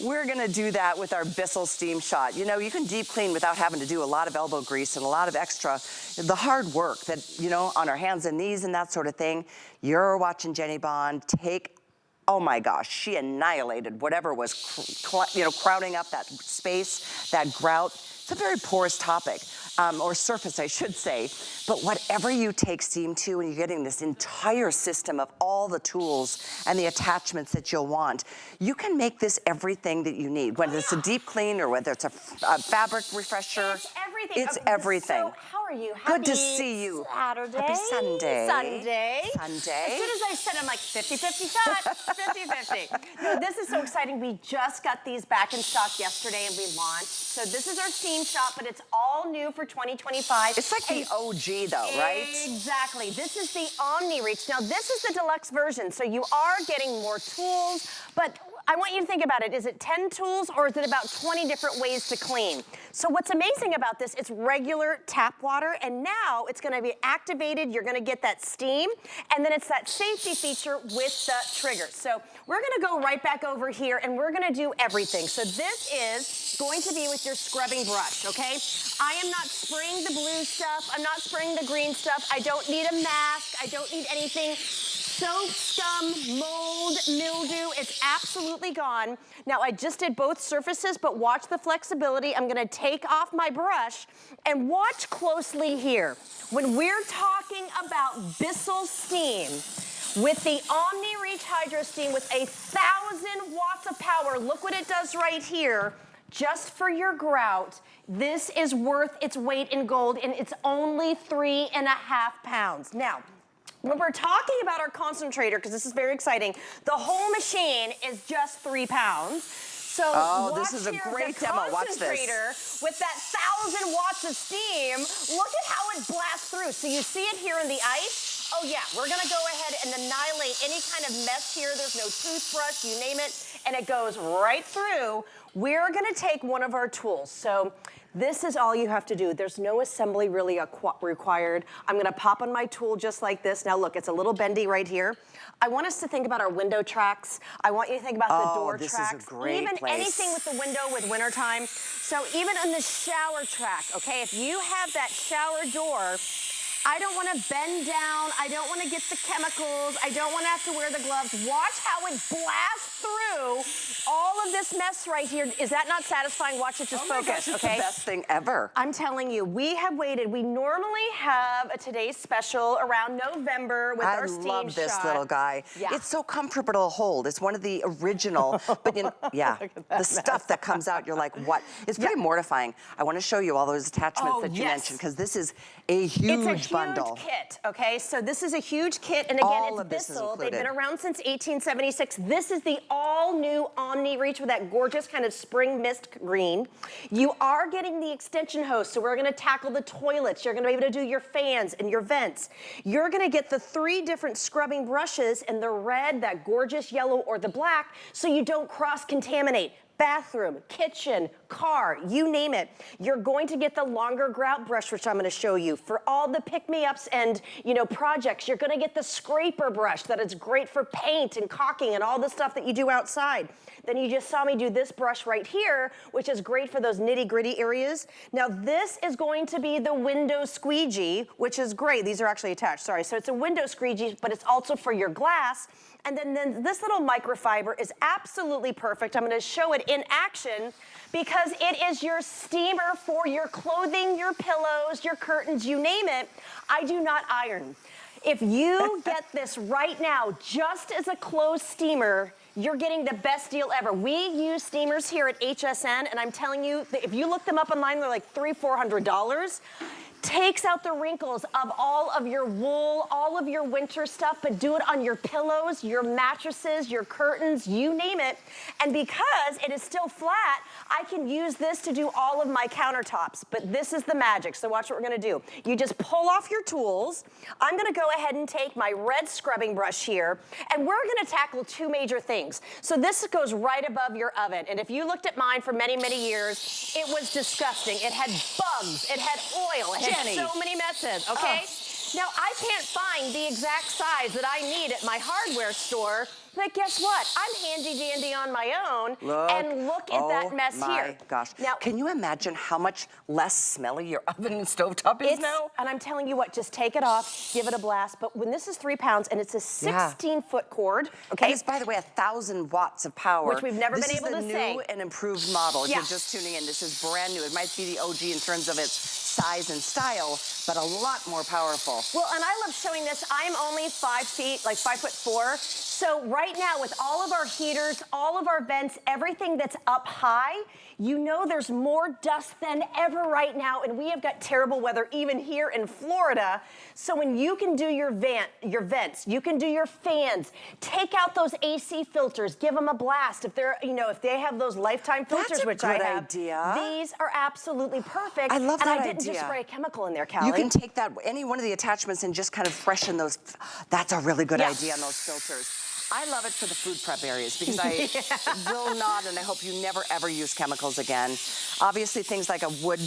We're gonna do that with our Bissell SteamShot. You know, you can deep clean without having to do a lot of elbow grease and a lot of extra, the hard work that, you know, on our hands and knees and that sort of thing. You're watching Jenny Bond take, oh my gosh, she annihilated whatever was, crowding up that space, that grout. It's a very porous topic, or surface, I should say. But whatever you take steam to, and you're getting this entire system of all the tools and the attachments that you'll want, you can make this everything that you need, whether it's a deep clean or whether it's a fabric refresher. It's everything. It's everything. So how are you? Good to see you. Saturday. Happy Sunday. Sunday. Sunday. As soon as I said, I'm like 50-50 shot, 50-50. No, this is so exciting. We just got these back in stock yesterday and we launched. So this is our SteamShot, but it's all new for 2025. It's like the OG though, right? Exactly. This is the Omni Reach. Now this is the deluxe version, so you are getting more tools, but I want you to think about it. Is it 10 tools or is it about 20 different ways to clean? So what's amazing about this, it's regular tap water, and now it's gonna be activated. You're gonna get that steam, and then it's that safety feature with the trigger. So we're gonna go right back over here and we're gonna do everything. So this is going to be with your scrubbing brush, okay? I am not spraying the blue stuff. I'm not spraying the green stuff. I don't need a mask. I don't need anything. Soap, scum, mold, mildew, it's absolutely gone. Now I just did both surfaces, but watch the flexibility. I'm gonna take off my brush and watch closely here. When we're talking about Bissell Steam, with the Omni Reach Hydro Steam with 1,000 watts of power, look what it does right here. Just for your grout, this is worth its weight in gold, and it's only 3.5 pounds. Now, when we're talking about our concentrator, because this is very exciting, the whole machine is just 3 pounds. So this is a great demo. Watch this. With that 1,000 watts of steam, look at how it blasts through. So you see it here in the ice. Oh yeah, we're gonna go ahead and annihilate any kind of mess here. There's no toothbrush, you name it, and it goes right through. We're gonna take one of our tools. So this is all you have to do. There's no assembly really required. I'm gonna pop on my tool just like this. Now look, it's a little bendy right here. I want us to think about our window tracks. I want you to think about the door tracks. This is a great even place. Anything with the window with wintertime. So even on the shower track, okay, if you have that shower door, I don't want to bend down. I don't want to get the chemicals. I don't want to have to wear the gloves. Watch how it blasts through all of this mess right here. Is that not satisfying? Watch it just focus, gosh, it's okay? the best thing ever. I'm telling you, we have waited. We normally have a today's special around November with our SteamShot. I love this little guy. Yeah. It's so comfortable to hold. It's one of the original, but yeah, the stuff that comes out, you're like, what? It's pretty mortifying. I want to show you all those attachments that you mentioned, because this is a huge bundle. Kit, okay? So this is a huge kit, and again, all it's Bissell. They've been around since 1876. This is the all-new Omni Reach with that gorgeous kind of spring mist green. You are getting the extension hose, so we're gonna tackle the toilets. You're gonna be able to do your fans and your vents. You're gonna get the 3 different scrubbing brushes in the red, that gorgeous yellow, or the black, so you don't cross-contaminate. Bathroom, kitchen, car, you name it. You're going to get the longer grout brush, which I'm gonna show you. For all the pick-me-ups and, you know, projects, you're gonna get the scraper brush that is great for paint and caulking and all the stuff that you do outside. Then you just saw me do this brush right here, which is great for those nitty-gritty areas. Now this is going to be the window squeegee, which is great. These are actually attached, sorry. So it's a window squeegee, but it's also for your glass. And then this little microfiber is absolutely perfect. I'm gonna show it in action because it is your steamer for your clothing, your pillows, your curtains, you name it. I do not iron. If you get this right now, just as a closed steamer, you're getting the best deal ever. We use steamers here at HSN, and I'm telling you, if you look them up online, they're like $300–400. Takes out the wrinkles of all of your wool, all of your winter stuff, but do it on your pillows, your mattresses, your curtains, you name it. And because it is still flat, I can use this to do all of my countertops. But this is the magic, so watch what we're gonna do. You just pull off your tools. I'm gonna go ahead and take my red scrubbing brush here, and we're gonna tackle 2 major things. So this goes right above your oven, and if you looked at mine for many, many years, it was disgusting. It had bugs, it had oil, it had so many methods, okay? Now, I can't find the exact size that I need at my hardware store. But guess what? I'm handy dandy on my own. Look, and look at that mess oh here. my gosh. Now, can you imagine how much less smelly your oven and stovetop is now? And I'm telling you what, just take it off, give it a blast. But when this is 3 pounds and it's a 16-foot cord, okay? And it's, by the way, 1,000 watts of power. Which we've never been able to say. This is a new and improved model. If you're just tuning in, this is brand new. It might be the OG in terms of its size and style, but a lot more powerful. Well, and I love showing this. I'm only 5 feet, like 5'4". So right now, with all of our heaters, all of our vents, everything that's up high, you know there's more dust than ever right now, and we have got terrible weather even here in Florida. So when you can do your vents, you can do your fans, take out those AC filters, give them a blast. If they're, if they have those lifetime filters, which I have, these are absolutely perfect. I love that idea. And I didn't just spray a chemical in there, Callie. You can take that, any one of the attachments, and just kind of freshen those. That's a really good idea on those filters. I love it for the food prep areas because I will not, and I hope you never ever use chemicals again. Obviously, things like a wood,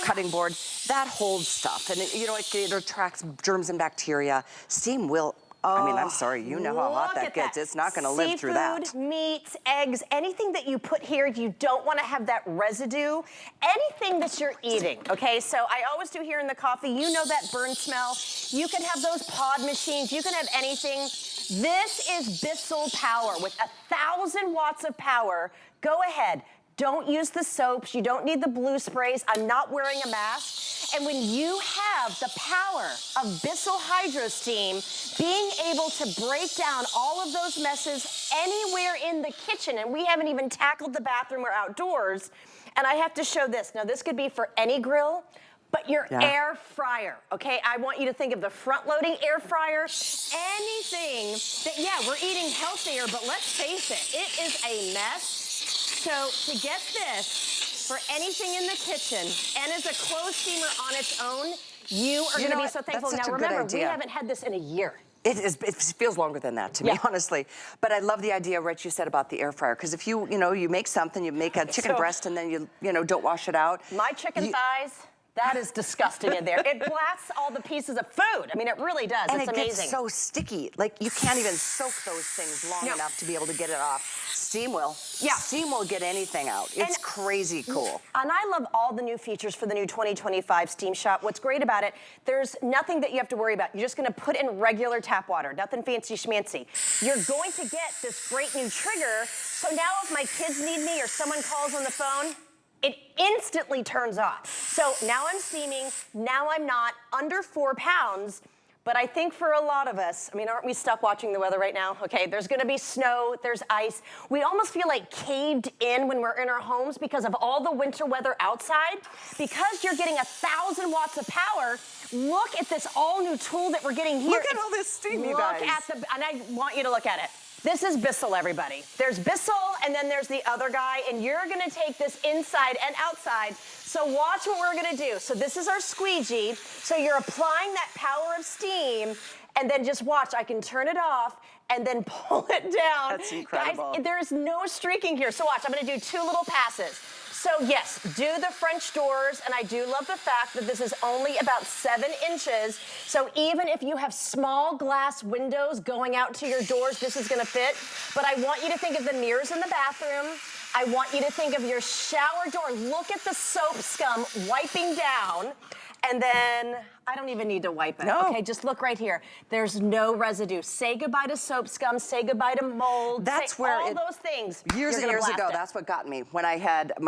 cutting board, that holds stuff, and it attracts germs and bacteria. Steam will. I mean, I'm sorry, you know how hot that gets. It's not going to live through that. Seafood, meats, eggs, anything that you put here, you don't want to have that residue. Anything that you're eating, okay? So I always do here in the coffee, that burn smell. You can have those pod machines. You can have anything. This is Bissell power with 1,000 watts of power. Go ahead. Don't use the soaps. You don't need the blue sprays. I'm not wearing a mask. And when you have the power of Bissell Hydro Steam, being able to break down all of those messes anywhere in the kitchen, and we haven't even tackled the bathroom or outdoors, and I have to show this. Now, this could be for any grill, but your air fryer, okay? I want you to think of the front-loading air fryer. Anything that, we're eating healthier, but let's face it, it is a mess. So to get this for anything in the kitchen and as a clothes steamer on its own, you are going to be so thankful. Now remember, we haven't had this in a year. It feels longer than that to me, honestly. But I love the idea, Rich, you said about the air fryer. Because if you make something, you make a chicken breast and then you don't wash it out. My chicken thighs, that is disgusting in there. It blasts all the pieces of food. I mean, it really does. And it's it amazing. gets so sticky. Like, you can't even soak those things long enough to be able to get it off. Steam will. Yeah. Steam will get anything out. It's crazy cool. And I love all the new features for the new 2025 SteamShot. What's great about it, there's nothing that you have to worry about. You're just gonna put in regular tap water, nothing fancy schmancy. You're going to get this great new trigger, so now if my kids need me or someone calls on the phone, it instantly turns off. So now I'm steaming, now I'm not, under 4 pounds. But I think for a lot of us, I mean, aren't we stuck watching the weather right now? Okay, there's gonna be snow, there's ice. We almost feel like caved in when we're in our homes because of all the winter weather outside. Because you're getting 1,000 watts of power, look at this all new tool that we're getting here. Look at all this steam, you guys. Look at and I want you to look at it. This is Bissell, everybody. There's Bissell, and then there's the other guy, and you're gonna take this inside and outside. So watch what we're gonna do. So this is our squeegee. So you're applying that power of steam, and then just watch. I can turn it off and then pull it down. That's incredible. Guys, there's no streaking here. So watch, I'm gonna do 2 little passes. So yes, do the French doors, and I do love the fact that this is only about 7 inches. So even if you have small glass windows going out to your doors, this is gonna fit. But I want you to think of the mirrors in the bathroom. I want you to think of your shower door. Look at the soap scum wiping down. And then, I don't even need to wipe it. No. Okay, just look right here. There's no residue. Say goodbye to soap scum, say goodbye to mold. That's where all those things. Years and years ago, that's what got me. When I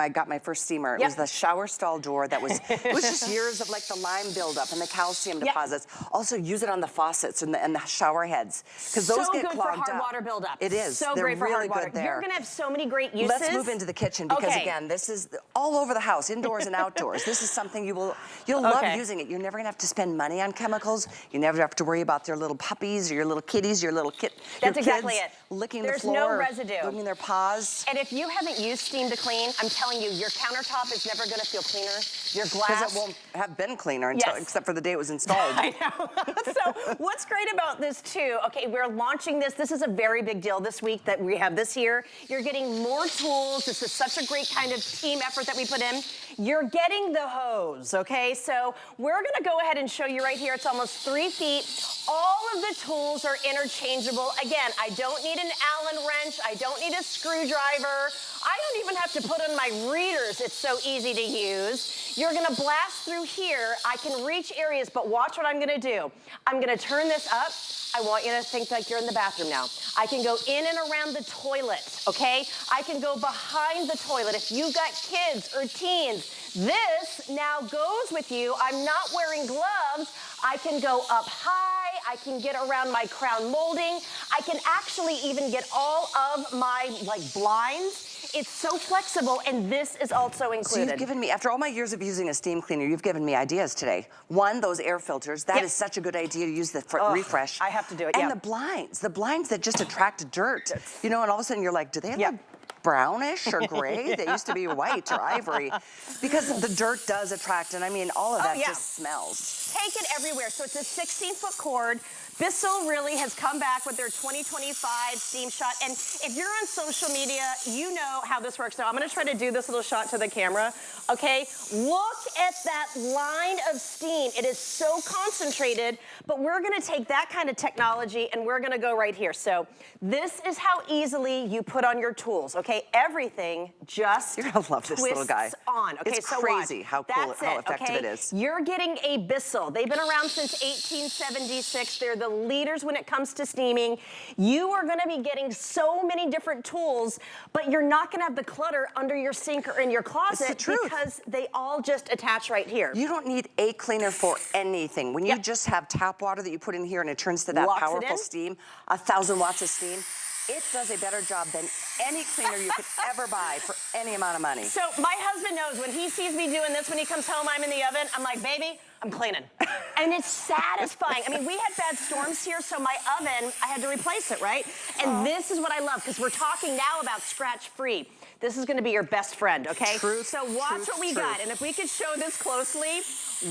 got my first steamer, it was the shower stall door that was, it was just years of like the lime buildup and the calcium deposits. Also use it on the faucets and the shower heads. Because those get clogged up. So good for hard water buildup. It is. So great for hard water. You're gonna have so many great uses. Let's move into the kitchen because again, this is all over the house, indoors and outdoors. This is something you'll love using it. You're never gonna have to spend money on chemicals. You never have to worry about their little puppies or your little kitties, your little That's exactly it. Licking the floor. There's no residue. Licking their paws. And if you haven't used steam to clean, I'm telling you, your countertop is never gonna feel cleaner. Your glass. Because it won't have been cleaner until, except for the day it was installed. I know. So what's great about this too, okay, we're launching this. This is a very big deal this week that we have this here. You're getting more tools. This is such a great kind of team effort that we put in. You're getting the hose, okay? So we're gonna go ahead and show you right here. It's almost 3 feet. All of the tools are interchangeable. Again, I don't need an Allen wrench. I don't need a screwdriver. I don't even have to put on my readers. It's so easy to use. You're gonna blast through here. I can reach areas, but watch what I'm gonna do. I'm gonna turn this up. I want you to think like you're in the bathroom now. I can go in and around the toilet, okay? I can go behind the toilet. If you've got kids or teens, this now goes with you. I'm not wearing gloves. I can go up high. I can get around my crown molding. I can actually even get all of my blinds. It's so flexible, and this is also included. So you've given me, after all my years of using a steam cleaner, you've given me ideas today. One, those air filters. That is such a good idea to use the refresh. I have to do it, And the blinds that just attract dirt. You know, and all of a sudden you're like, do they look brownish or gray? They used to be white or ivory. Because the dirt does attract, and I mean, all of that just smells. Take it everywhere. So it's a 16-foot cord. Bissell really has come back with their 2025 SteamShot. And if you're on social media, you know how this works. Now, I'm gonna try to do this little shot to the camera, okay? Look at that line of steam. It is so concentrated, but we're gonna take that kind of technology and we're gonna go right here. So this is how easily you put on your tools, okay? Everything just You're gonna love this little guy. on. Okay, it's so crazy how cool, how effective it is. You're getting a Bissell. They've been around since 1876. They're the leaders when it comes to steaming. You are gonna be getting so many different tools, but you're not gonna have the clutter under your sink or in your closet because they all just attach right here. You don't need a cleaner for anything. When you just have tap water that you put in here and it turns to that powerful steam, 1,000 watts of steam, it does a better job than any cleaner you could ever buy for any amount of money. So my husband knows when he sees me doing this, when he comes home, I'm in the oven, I'm like, baby, I'm cleaning. And it's satisfying. I mean, we had bad storms here, so my oven, I had to replace it, right? And this is what I love, because we're talking now about scratch-free. This is gonna be your best friend, okay? So watch what we got. And if we could show this closely,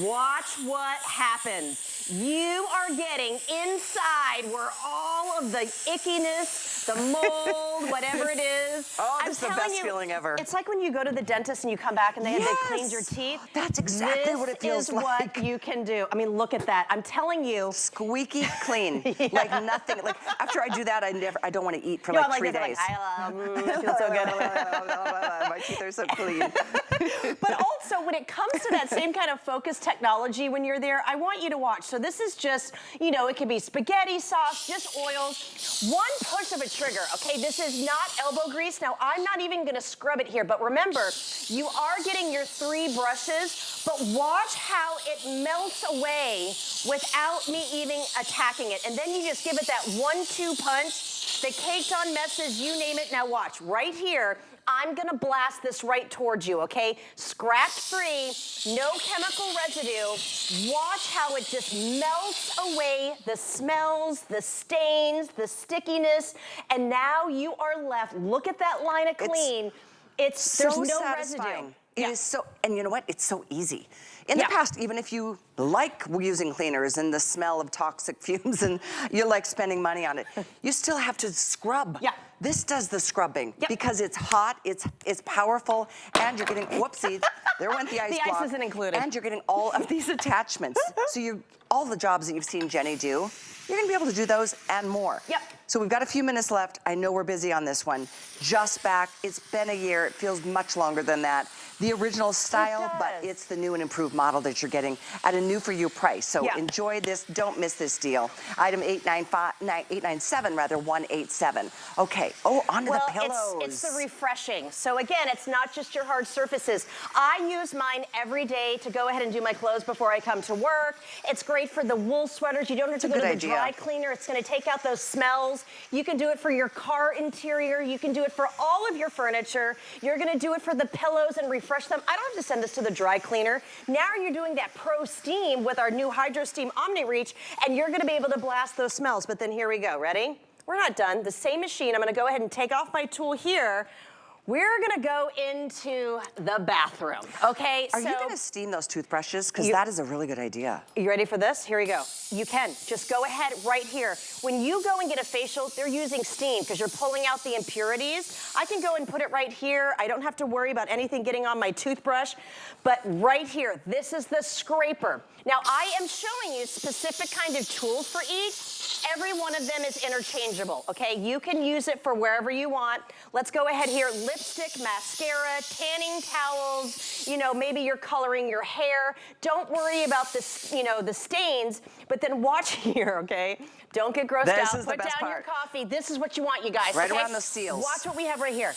watch what happens. You are getting inside where all of the ickiness, the mold, whatever it is. Oh, it's the best feeling ever. It's like when you go to the dentist and you come back and they cleaned your teeth. That's exactly what it feels like. This is what you can do. I mean, look at that. I'm telling you. Squeaky clean, like nothing. Like after I do that, I don't want to eat for like 3 days. It feels so good. My teeth are so clean. But also, when it comes to that same kind of focus technology when you're there, I want you to watch. So this is just, you know, it could be spaghetti sauce, just oils. One push of a trigger, okay? This is not elbow grease. Now, I'm not even gonna scrub it here, but remember, you are getting your 3 brushes, but watch how it melts away without me even attacking it. And then you just give it that 1-2 punch, the caked on messes, you name it. Now watch, right here, I'm gonna blast this right towards you, okay? Scratch-free, no chemical residue. Watch how it just melts away the smells, the stains, the stickiness, and now you are left, look at that line of clean. There's no residue. It is so, and you know what? It's so easy. In the past, even if you like using cleaners and the smell of toxic fumes and you like spending money on it, you still have to scrub. This does the scrubbing because it's hot, it's powerful, and you're getting, whoopsies, there went the ice block. The ice isn't included. And you're getting all of these attachments. So all the jobs that you've seen Jenny do, you're gonna be able to do those and more. So we've got a few minutes left. I know we're busy on this one. Just back, it's been a year. It feels much longer than that. The original style, but it's the new and improved model that you're getting at a new for you price. So enjoy this, don't miss this deal. Item 897, rather, 187. Okay, onto the pillows. It's the refreshing. So again, it's not just your hard surfaces. I use mine every day to go ahead and do my clothes before I come to work. It's great for the wool sweaters. You don't have to go to the dry cleaner. It's gonna take out those smells. You can do it for your car interior. You can do it for all of your furniture. You're gonna do it for the pillows and refresh them. I don't have to send this to the dry cleaner. Now you're doing that pro steam with our new Hydro Steam Omni Reach, and you're gonna be able to blast those smells. But then here we go, ready? We're not done. The same machine, I'm gonna go ahead and take off my tool here. We're gonna go into the bathroom, okay? Are you gonna steam those toothbrushes? Because that is a really good idea. You ready for this? Here we go. You can, just go ahead right here. When you go and get a facial, they're using steam because you're pulling out the impurities. I can go and put it right here. I don't have to worry about anything getting on my toothbrush. But right here, this is the scraper. Now, I am showing you specific kind of tools for each. Every one of them is interchangeable, okay? You can use it for wherever you want. Let's go ahead here. Lipstick, mascara, tanning towels, you know, maybe you're coloring your hair. Don't worry about the, you know, the stains, but then watch here, okay? Don't get grossed out. Put down your coffee. This is what you want, you guys. Right around the seals. Watch what we have right here.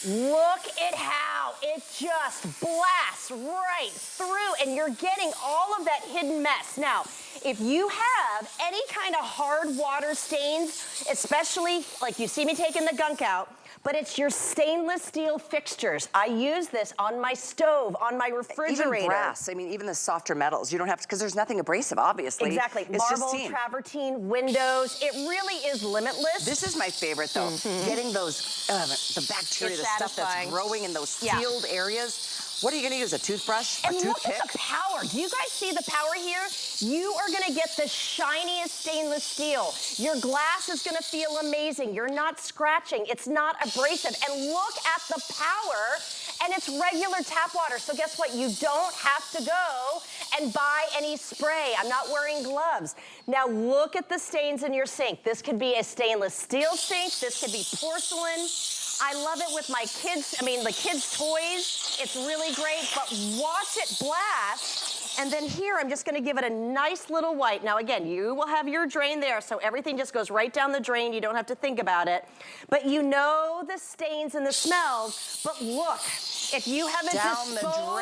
Look at how it just blasts right through and you're getting all of that hidden mess. Now, if you have any kind of hard water stains, especially like you see me taking the gunk out, but it's your stainless steel fixtures. I use this on my stove, on my refrigerator. Even brass, I mean, even the softer metals. You don't have to, because there's nothing abrasive, obviously. Exactly, it's marble, travertine, windows. It really is limitless. This is my favorite though. Getting those, the bacteria, the stuff that's growing in those sealed areas. What are you gonna use, a toothbrush, a toothpick? Look at the power. Do you guys see the power here? You are gonna get the shiniest stainless steel. Your glass is gonna feel amazing. You're not scratching. It's not abrasive. And look at the power. And it's regular tap water. So guess what? You don't have to go and buy any spray. I'm not wearing gloves. Now look at the stains in your sink. This could be a stainless steel sink. This could be porcelain. I love it with my kids, I mean the kids' toys. It's really great, but watch it blast. And then here, I'm just gonna give it a nice little wipe. Now again, you will have your drain there, so everything just goes right down the drain. You don't have to think about it. But you know the stains and the smells, but look, if you have a disposal,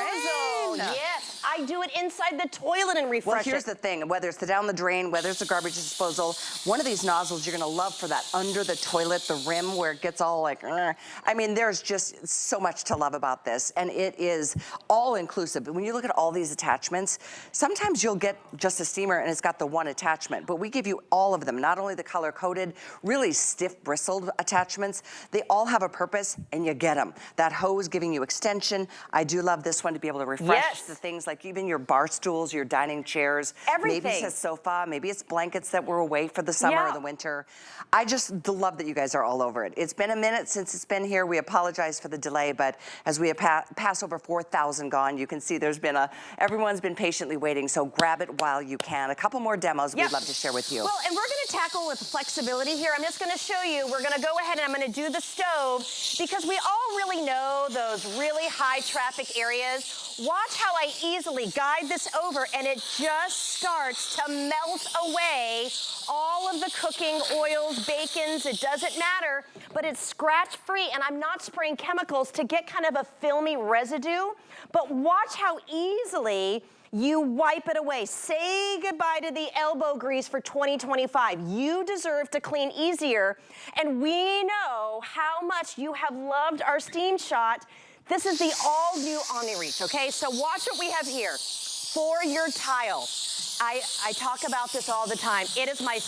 yes, I do it inside the toilet and refresh it. Well, here's the thing, whether it's the down the drain, whether it's the garbage disposal, one of these nozzles you're gonna love for that under the toilet, the rim where it gets all like, I mean, there's just so much to love about this, and it is all inclusive. But when you look at all these attachments, sometimes you'll get just a steamer and it's got the one attachment, but we give you all of them, not only the color-coded, really stiff bristled attachments, they all have a purpose and you get them. That hose giving you extension. I do love this one to be able to refresh the things like even your bar stools, your dining chairs. Everything. Maybe it's a sofa, maybe it's blankets that were away for the summer or the winter. I just love that you guys are all over it. It's been a minute since it's been here. We apologize for the delay, but as we have passed over 4,000 gone, you can see there's been everyone's been patiently waiting, so grab it while you can. A couple more demos we'd love to share with you. Well, and we're gonna tackle with flexibility here. I'm just gonna show you, we're gonna go ahead and I'm gonna do the stove because we all really know those really high traffic areas. Watch how I easily guide this over and it just starts to melt away all of the cooking oils, bacons, it doesn't matter, but it's scratch free and I'm not spraying chemicals to get kind of a filmy residue, but watch how easily you wipe it away. Say goodbye to the elbow grease for 2025. You deserve to clean easier. And we know how much you have loved our SteamShot. This is the all new OmniReach, okay? So watch what we have here for your tile. I talk about this all the time. It is my